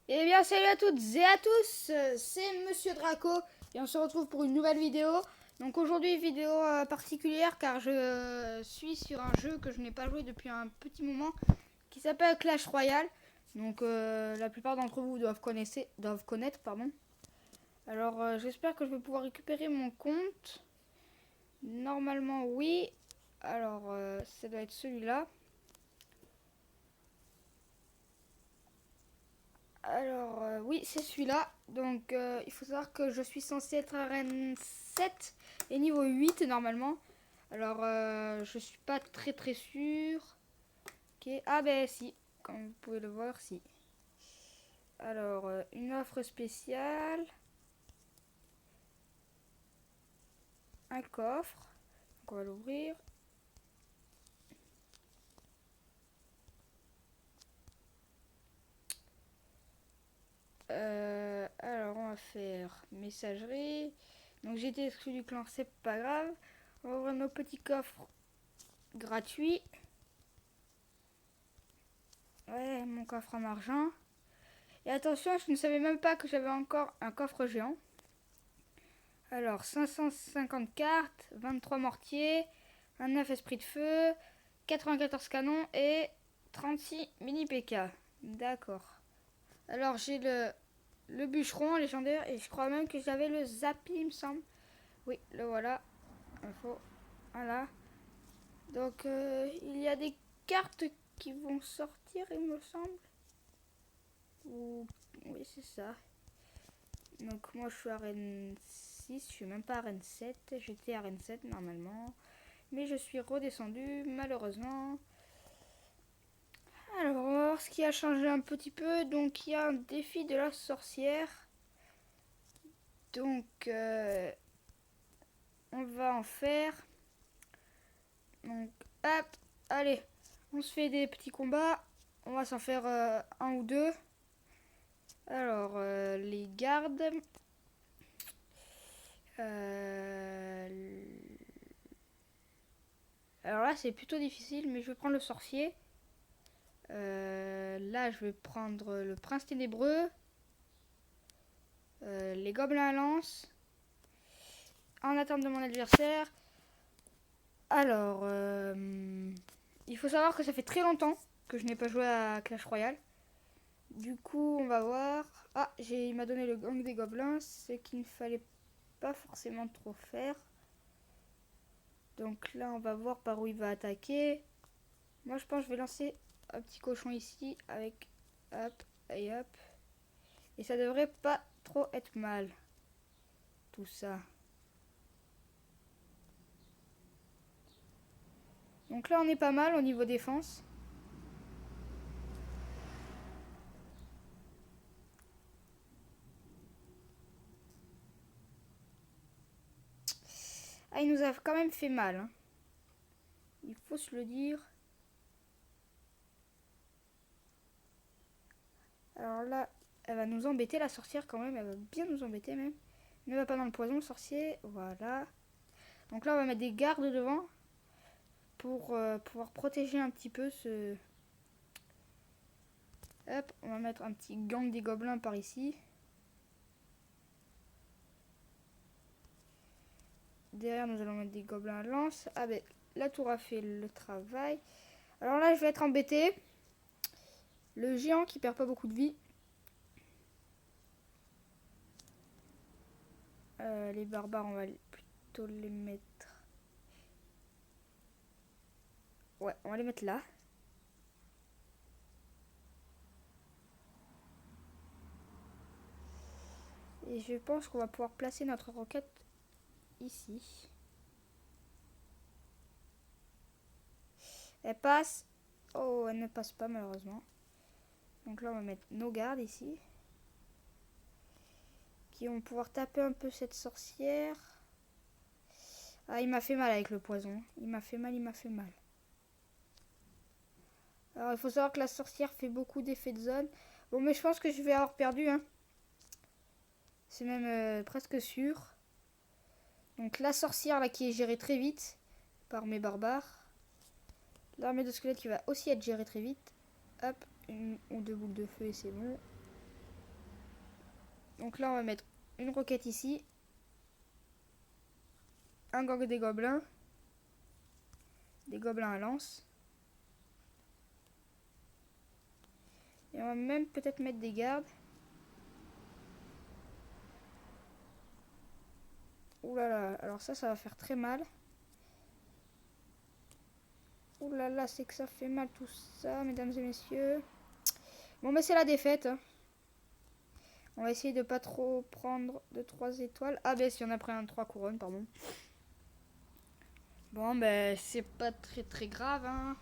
Eh bien salut à toutes et à tous, c'est Monsieur Draco et on se retrouve pour une nouvelle vidéo. Donc aujourd'hui vidéo particulière car je suis sur un jeu que je n'ai pas joué depuis un petit moment qui s'appelle Clash Royale. Donc la plupart d'entre vous doivent connaître. Pardon. Alors j'espère que je vais pouvoir récupérer mon compte. Normalement oui. Alors ça doit être celui-là. Alors, oui, c'est celui-là. Donc, il faut savoir que je suis censé être arène 7 et niveau 8 normalement. Alors, je suis pas très sûr. Ok. Ah, ben si, comme vous pouvez le voir, si. Alors, une offre spéciale. Un coffre. Donc, on va l'ouvrir. Alors, on va faire messagerie. Donc, j'ai été exclu du clan, c'est pas grave. On va ouvrir nos petits coffres gratuits. Ouais, mon coffre en argent. Et attention, je ne savais même pas que j'avais encore un coffre géant. Alors, 550 cartes, 23 mortiers, 29 esprits de feu, 94 canons et 36 mini PK. D'accord. Alors, j'ai le bûcheron légendaire et je crois même que j'avais le Zappy, il me semble. Oui, le voilà. Info. Voilà. Donc, il y a des cartes qui vont sortir, il me semble. Ou... Oui, c'est ça. Donc moi je suis arène 6, je suis même pas arène 7, j'étais arène 7 normalement. Mais je suis redescendu malheureusement. Alors on va voir ce qui a changé un petit peu. Donc il y a un défi de la sorcière. Donc on va en faire. Donc hop, allez, on se fait des petits combats. On va s'en faire un ou deux. Alors les gardes. Euh, Alors là, c'est plutôt difficile, mais je vais prendre le sorcier. Là, je vais prendre le prince ténébreux, les gobelins à lance, en attente de mon adversaire. Alors, il faut savoir que ça fait très longtemps que je n'ai pas joué à Clash Royale. Du coup, on va voir. Ah, il m'a donné le gang des gobelins, ce qu'il ne fallait pas forcément trop faire. Donc là, on va voir par où il va attaquer. Moi, je pense que je vais lancer un petit cochon ici avec hop et hop. Et ça devrait pas trop être mal, tout ça. Donc là, on est pas mal au niveau défense. Ah, il nous a quand même fait mal, hein. Il faut se le dire. Alors là, elle va nous embêter, la sorcière, quand même. Elle va bien nous embêter, même. Ne va pas dans le poison, le sorcier. Voilà. Donc là, on va mettre des gardes devant pour pouvoir protéger un petit peu ce... Hop, on va mettre un petit gang des gobelins par ici. Derrière, nous allons mettre des gobelins à lance. Ah ben, la tour a fait le travail. Alors là, je vais être embêté. Le géant qui perd pas beaucoup de vie. Les barbares, on va plutôt les mettre... Ouais, on va les mettre là. Et je pense qu'on va pouvoir placer notre roquette ici. Elle passe. Oh, elle ne passe pas malheureusement. Donc là, on va mettre nos gardes ici. Qui vont pouvoir taper un peu cette sorcière. Ah, il m'a fait mal avec le poison. Il m'a fait mal, il m'a fait mal. Alors, il faut savoir que la sorcière fait beaucoup d'effets de zone. Bon, mais je pense que je vais avoir perdu, hein. C'est même presque sûr. Donc, la sorcière, là, qui est gérée très vite par mes barbares. L'armée de squelettes qui va aussi être gérée très vite. Hop, une ou deux boules de feu et c'est bon. Donc là, on va mettre une roquette ici. Un gang des gobelins. Des gobelins à lance. Et on va même peut-être mettre des gardes. Ouh là là, alors ça va faire très mal. Ouh là là, c'est que ça fait mal tout ça, mesdames et messieurs. Bon, mais c'est la défaite. On va essayer de pas trop prendre de 3 étoiles. Ah ben si on a pris un 3 couronnes, pardon. Bon ben c'est pas très très grave hein.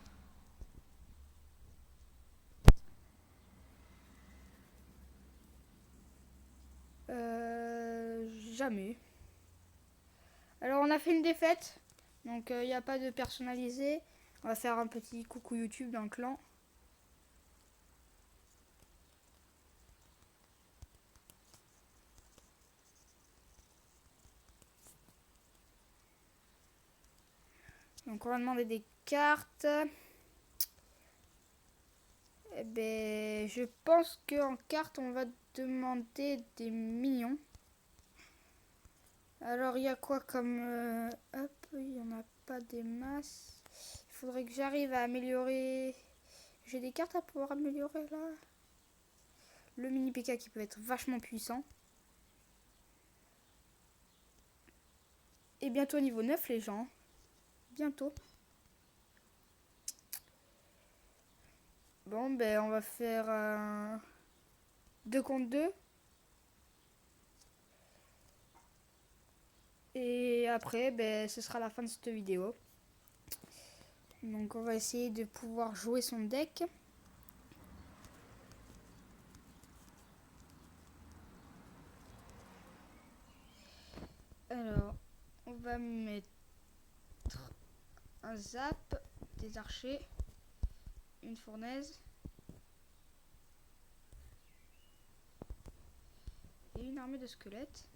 Jamais. Alors on a fait une défaite. Donc il n'y a pas de personnalisé. On va faire un petit coucou YouTube dans le clan. Donc on va demander des cartes. Eh ben, je pense qu'en carte, on va demander des minions. Alors, il y a quoi comme... hop, il n'y en a pas des masses. Il faudrait que j'arrive à améliorer... J'ai des cartes à pouvoir améliorer, là. Le mini PK qui peut être vachement puissant. Et bientôt niveau 9, les gens. Bientôt. Bon, ben, on va faire 2 contre 2. Et après, ben, ce sera la fin de cette vidéo. Donc, on va essayer de pouvoir jouer son deck. Alors, on va mettre un zap, des archers, une fournaise et une armée de squelettes.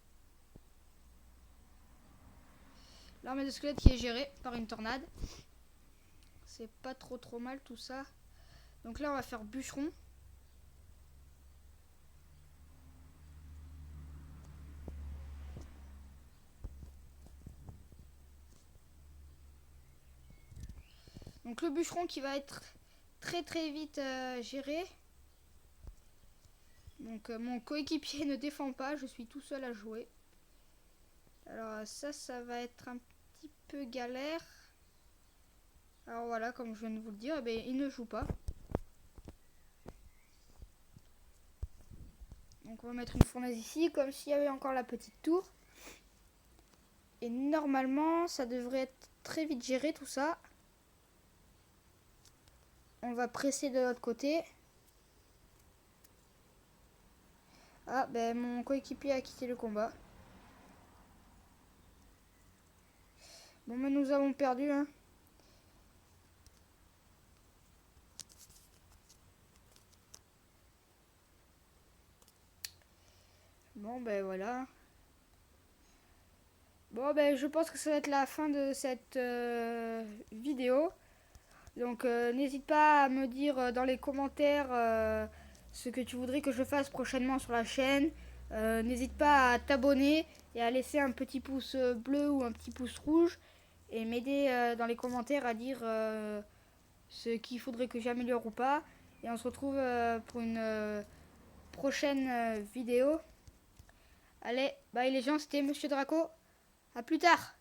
L'armée de squelettes qui est gérée par une tornade. C'est pas trop mal tout ça. Donc là on va faire bûcheron. Donc le bûcheron qui va être très vite géré. Donc mon coéquipier ne défend pas, je suis tout seul à jouer. Alors ça va être un petit peu galère. Alors voilà, comme je viens de vous le dire, eh bien, il ne joue pas. Donc on va mettre une fournaise ici, comme s'il y avait encore la petite tour. Et normalement, ça devrait être très vite géré tout ça. On va presser de l'autre côté. Ah, ben mon coéquipier a quitté le combat. Bon, mais nous avons perdu, hein. Bon, ben voilà. Bon, ben je pense que ça va être la fin de cette vidéo. Donc, n'hésite pas à me dire dans les commentaires ce que tu voudrais que je fasse prochainement sur la chaîne. N'hésite pas à t'abonner et à laisser un petit pouce bleu ou un petit pouce rouge. Et m'aider dans les commentaires à dire ce qu'il faudrait que j'améliore ou pas. Et on se retrouve pour une prochaine vidéo. Allez, bye les gens, c'était Monsieur Draco. À plus tard.